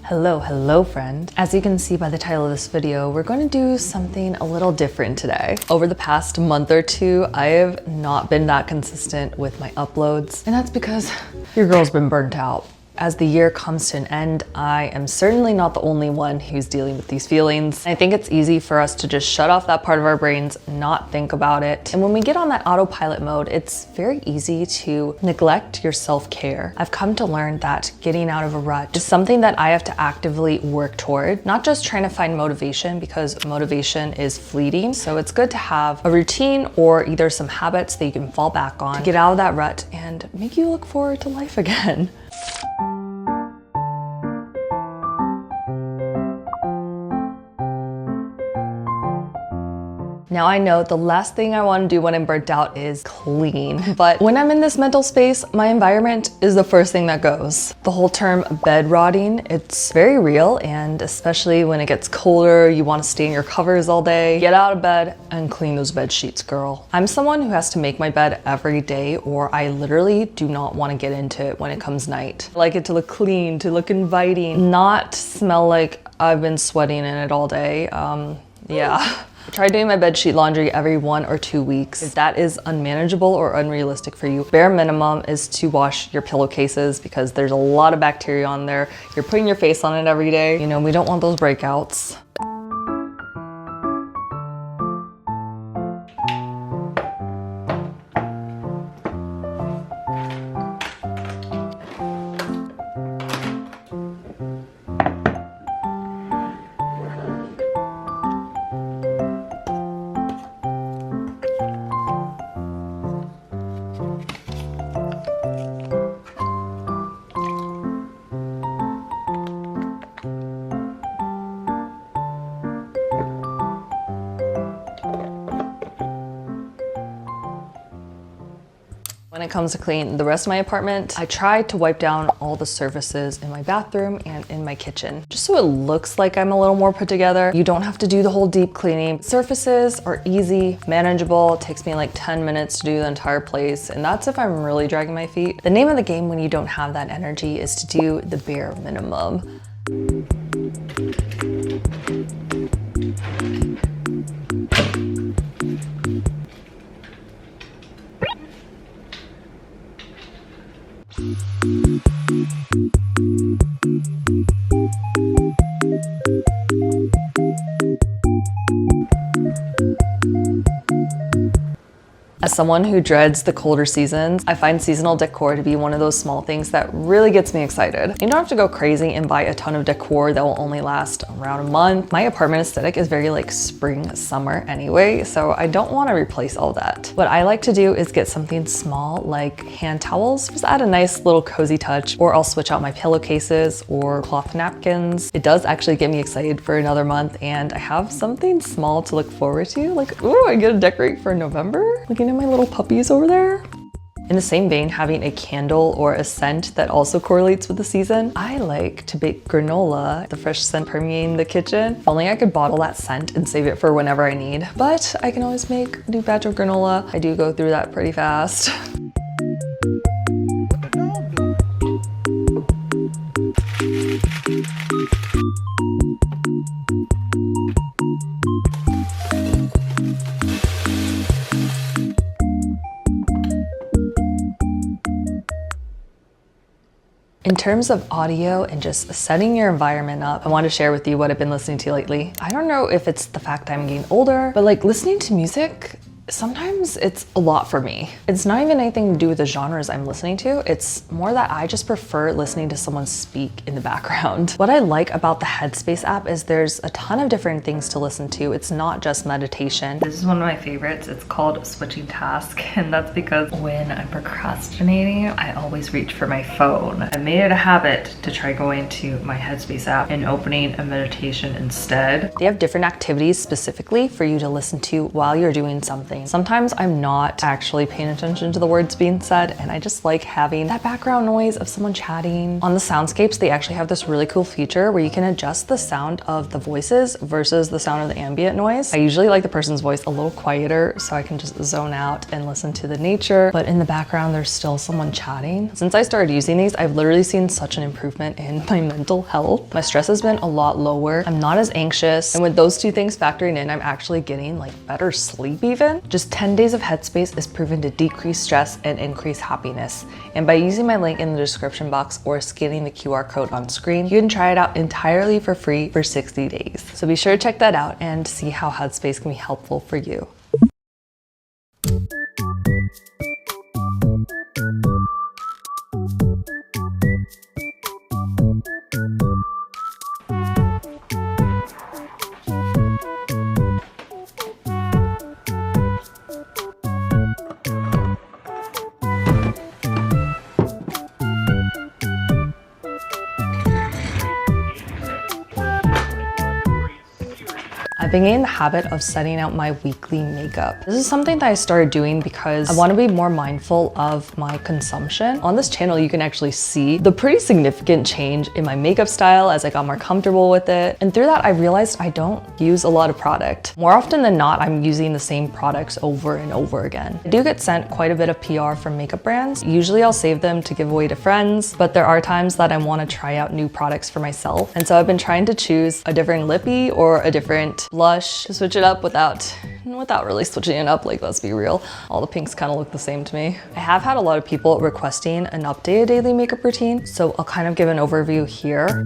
Hello friend. As you can see by the title of this video, we're going to do something a little different today. Over the past month or two, I have not been that consistent with my uploads, and that's because your girl's been burnt out. As the year comes to an end, I am certainly not the only one who's dealing with these feelings. I think it's easy for us to just shut off that part of our brains, not think about it. And when we get on that autopilot mode, it's very easy to neglect your self-care. I've come to learn that getting out of a rut is something that I have to actively work toward, not just trying to find motivation, because motivation is fleeting. So it's good to have a routine or either some habits that you can fall back on to get out of that rut and make you look forward to life again. Now I know the last thing I want to do when I'm burnt out is clean, but when I'm in this mental space, my environment is the first thing that goes. The whole term bed rotting, it's very real, and especially when it gets colder, you want to stay in your covers all day. Get out of bed and clean those bed sheets, girl. I'm someone who has to make my bed every day, or I literally do not want to get into it when it comes night. I like it to look clean, to look inviting, not smell like I've been sweating in it all day. Yeah. Try doing my bedsheet laundry every 1 or 2 weeks. If that is unmanageable or unrealistic for you, bare minimum is to wash your pillowcases because there's a lot of bacteria on there. You're putting your face on it every day. You know, we don't want those breakouts. When it comes to clean the rest of my apartment, I try to wipe down all the surfaces in my bathroom and in my kitchen, just so it looks like I'm a little more put together. You don't have to do the whole deep cleaning. Surfaces are easy, manageable. It takes me like 10 minutes to do the entire place, and that's if I'm really dragging my feet. The name of the game when you don't have that energy is to do the bare minimum. As someone who dreads the colder seasons, I find seasonal decor to be one of those small things that really gets me excited. You don't have to go crazy and buy a ton of decor that will only last around a month. My apartment aesthetic is very like spring, summer anyway, so I don't want to replace all that. What I like to do is get something small like hand towels, just add a nice little cozy touch, or I'll switch out my pillowcases or cloth napkins. It does actually get me excited for another month, and I have something small to look forward to. Like, ooh, I get to decorate for November? Looking at my little puppies over there. In the same vein, having a candle or a scent that also correlates with the season, I like to bake granola, the fresh scent permeating the kitchen. If only I could bottle that scent and save it for whenever I need, but I can always make a new batch of granola. I do go through that pretty fast. In terms of audio and just setting your environment up, I want to share with you what I've been listening to lately. I don't know if it's the fact I'm getting older, but like listening to music, sometimes it's a lot for me. It's not even anything to do with the genres I'm listening to. It's more that I just prefer listening to someone speak in the background. What I like about the Headspace app is there's a ton of different things to listen to. It's not just meditation. This is one of my favorites. It's called Switching Task, and that's because when I'm procrastinating, I always reach for my phone. I made it a habit to try going to my Headspace app and opening a meditation instead. They have different activities specifically for you to listen to while you're doing something. refreshing. Sometimes I'm not actually paying attention to the words being said, and I just like having that background noise of someone chatting. On the soundscapes, they actually have this really cool feature where you can adjust the sound of the voices versus the sound of the ambient noise. I usually like the person's voice a little quieter so I can just zone out and listen to the nature, but in the background, there's still someone chatting. Since I started using these, I've literally seen such an improvement in my mental health. My stress has been a lot lower. I'm not as anxious. And with those two things factoring in, I'm actually getting like better sleep even. Just 10 days of Headspace is proven to decrease stress and increase happiness. And by using my link in the description box or scanning the QR code on screen, you can try it out entirely for free for 60 days. So be sure to check that out and see how Headspace can be helpful for you. I've been getting the habit of setting out my weekly makeup. This is something that I started doing because I want to be more mindful of my consumption. On this channel, you can actually see the pretty significant change in my makeup style as I got more comfortable with it. And through that, I realized I don't use a lot of product. More often than not, I'm using the same products over and over again. I do get sent quite a bit of PR from makeup brands. Usually I'll save them to give away to friends, but there are times that I want to try out new products for myself. And so I've been trying to choose a different lippy or a different blush to switch it up without really switching it up, like, let's be real. All the pinks kind of look the same to me. I have had a lot of people requesting an updated daily makeup routine, so I'll kind of give an overview here.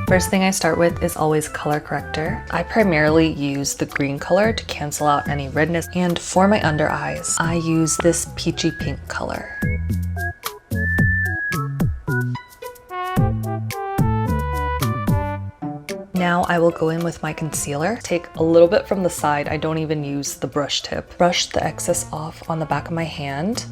First thing I start with is always color corrector. I primarily use the green color to cancel out any redness, and for my under eyes, I use this peachy pink color. Now I will go in with my concealer. Take a little bit from the side. I don't even use the brush tip. Brush the excess off on the back of my hand.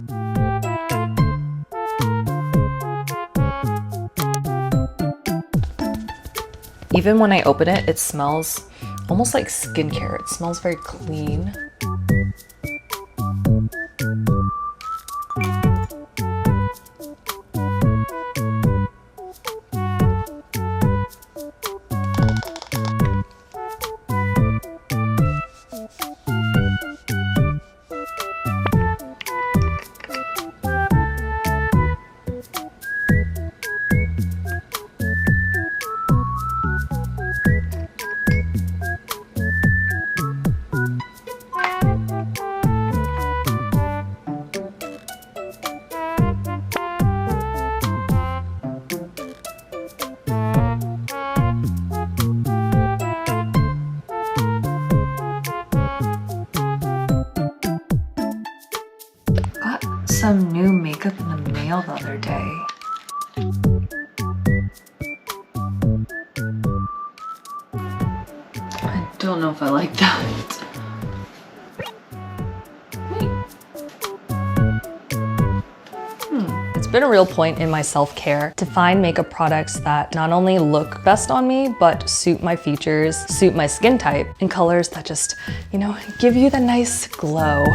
Even when I open it, it smells almost like skincare. It smells very clean. Some new makeup in the mail the other day. I don't know if I like that. It's been a real point in my self-care to find makeup products that not only look best on me, but suit my features, suit my skin type, and colors that just, you know, give you the nice glow.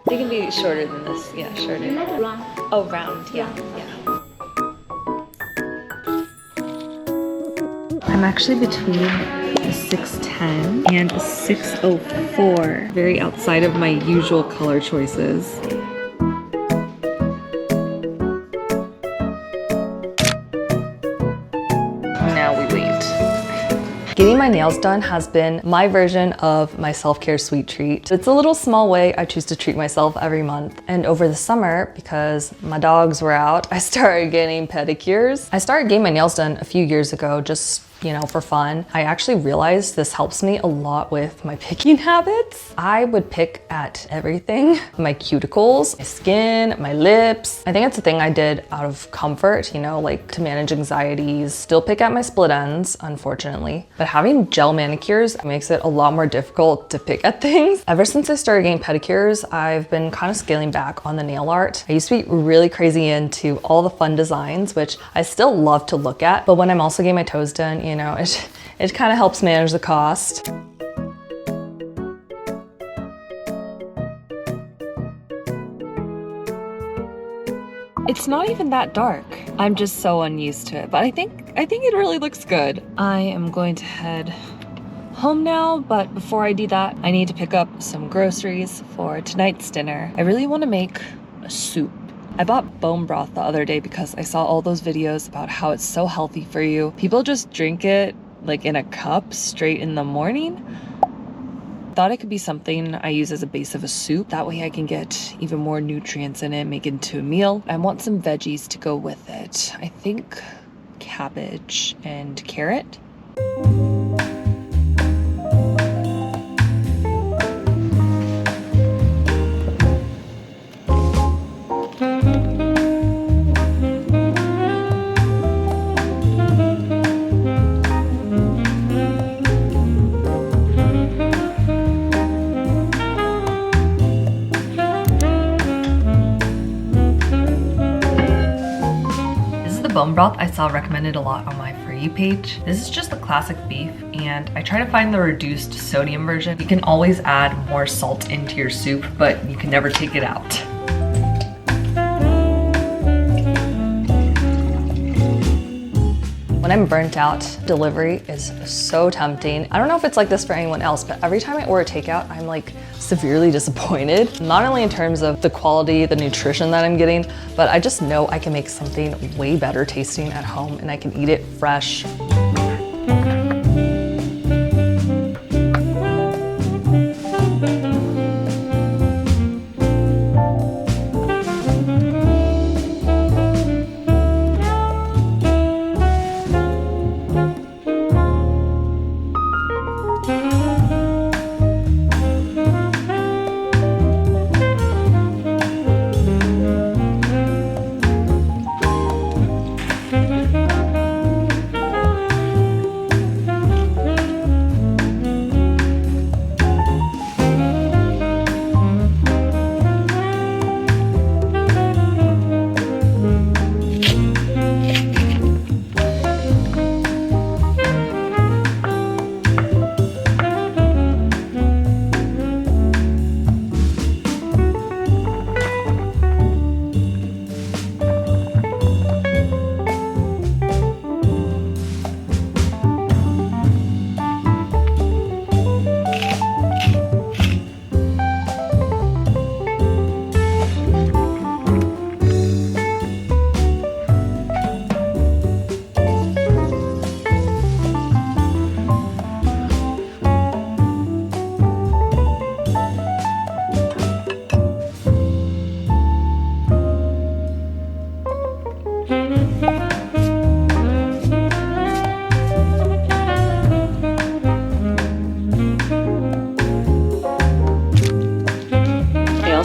They can be shorter than this, yeah, shorter. Round. Oh, round, yeah. I'm actually between a 610 and a 604. Very outside of my usual color choices. Now we wait. Getting my nails done has been my version of my self-care sweet treat. It's a little small way I choose to treat myself every month. And over the summer, because my dogs were out, I started getting pedicures. I started getting my nails done a few years ago, just for fun. I actually realized this helps me a lot with my picking habits. I would pick at everything, my cuticles, my skin, my lips. I think it's a thing I did out of comfort, like to manage anxieties. Still pick at my split ends, unfortunately. But having gel manicures makes it a lot more difficult to pick at things. Ever since I started getting pedicures, I've been kind of scaling back on the nail art. I used to be really crazy into all the fun designs, which I still love to look at. But when I'm also getting my toes done, it kind of helps manage the cost. It's not even that dark. I'm just so unused to it, but I think it really looks good. I am going to head home now, but before I do that, I need to pick up some groceries for tonight's dinner. I really want to make a soup. I bought bone broth the other day because I saw all those videos about how it's so healthy for you. People just drink it like in a cup straight in the morning. Thought it could be something I use as a base of a soup. That way I can get even more nutrients in it, make it into a meal. I want some veggies to go with it. I think cabbage and carrot. Bone broth I saw recommended a lot on my For You page. This is just the classic beef, and I try to find the reduced sodium version. You can always add more salt into your soup, but you can never take it out. When I'm burnt out, delivery is so tempting. I don't know if it's like this for anyone else, but every time I order takeout, I'm like severely disappointed. Not only in terms of the quality, the nutrition that I'm getting, but I just know I can make something way better tasting at home and I can eat it fresh.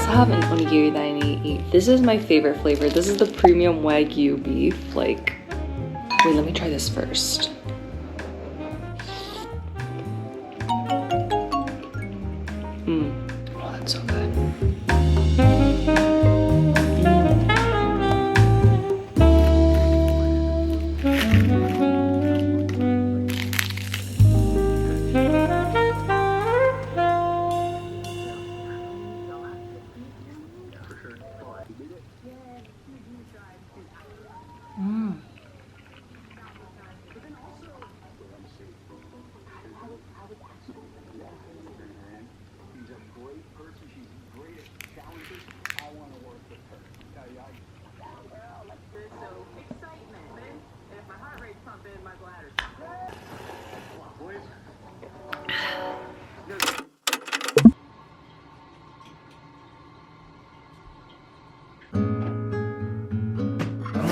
Have an onigiri that I need to eat. This is my favorite flavor. This is the premium Wagyu beef. Wait, let me try this first. Oh, that's so good.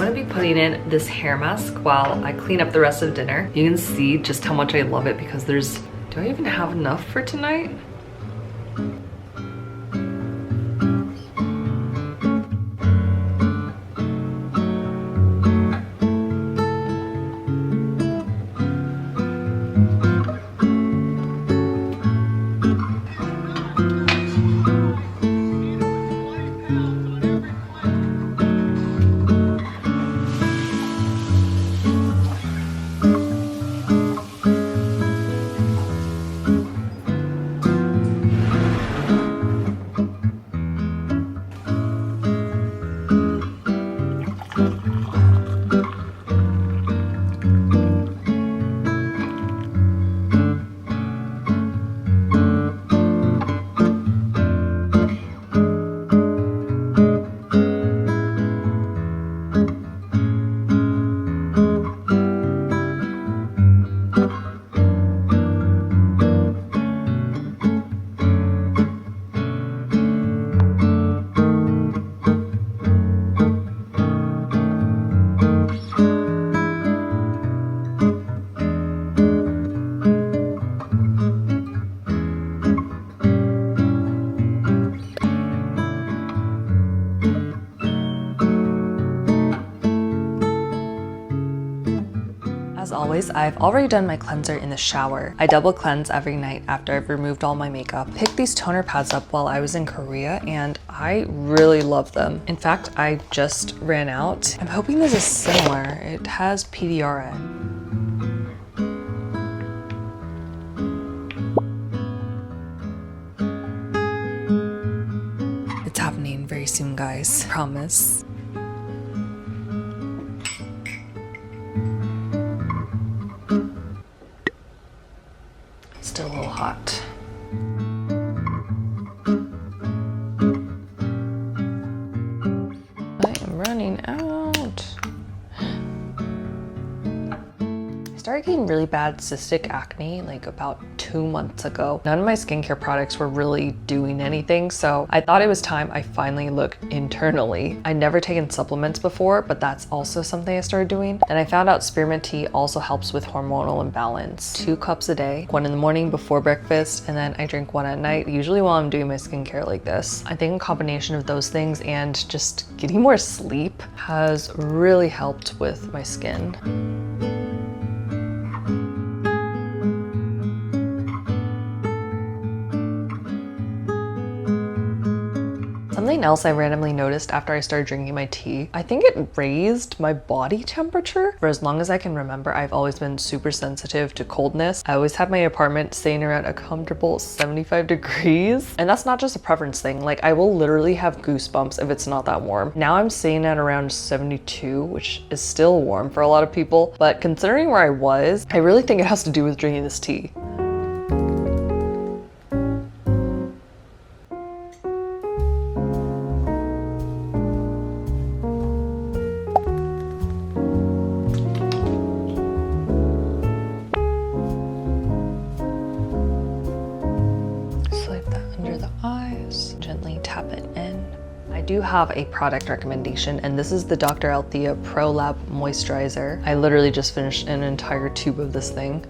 gonna be putting in this hair mask while I clean up the rest of dinner. You can see just how much I love it because do I even have enough for tonight? As always, I've already done my cleanser in the shower. I double cleanse every night after I've removed all my makeup. Picked these toner pads up while I was in Korea and I really love them. In fact, I just ran out. I'm hoping this is similar. It has PDRN. It's happening very soon, guys. Promise. Still a little hot. I am running out. I started getting really bad cystic acne like about 2 months ago. None of my skincare products were really doing anything, so I thought it was time I finally look internally. I'd never taken supplements before, but that's also something I started doing. And I found out spearmint tea also helps with hormonal imbalance. 2 cups a day, 1 in the morning before breakfast, and then I drink 1 at night, usually while I'm doing my skincare like this. I think a combination of those things and just getting more sleep has really helped with my skin. Something else I randomly noticed after I started drinking my tea, I think it raised my body temperature. For as long as I can remember, I've always been super sensitive to coldness. I always had my apartment staying around a comfortable 75 degrees. And that's not just a preference thing. Like, I will literally have goosebumps if it's not that warm. Now I'm staying at around 72, which is still warm for a lot of people. But considering where I was, I really think it has to do with drinking this tea. Gently tap it in. I do have a product recommendation, and this is the Dr. Althea Pro Lab Moisturizer. I literally just finished an entire tube of this thing.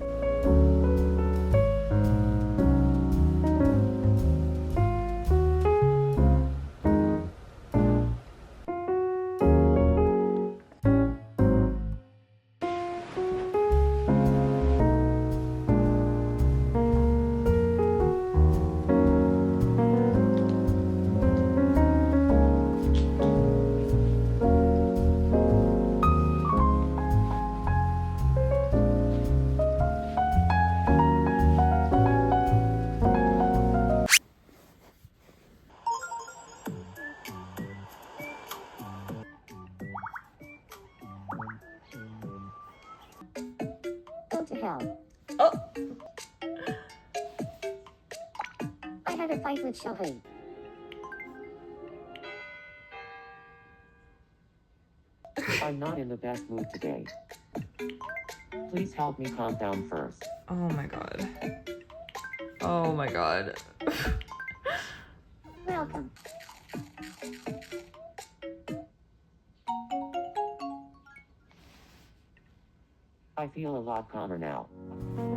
To hell. Oh! I had a fight with Shelby. I'm not in the best mood today. Please help me calm down first. Oh my god. Oh my god. Welcome. I feel a lot calmer now.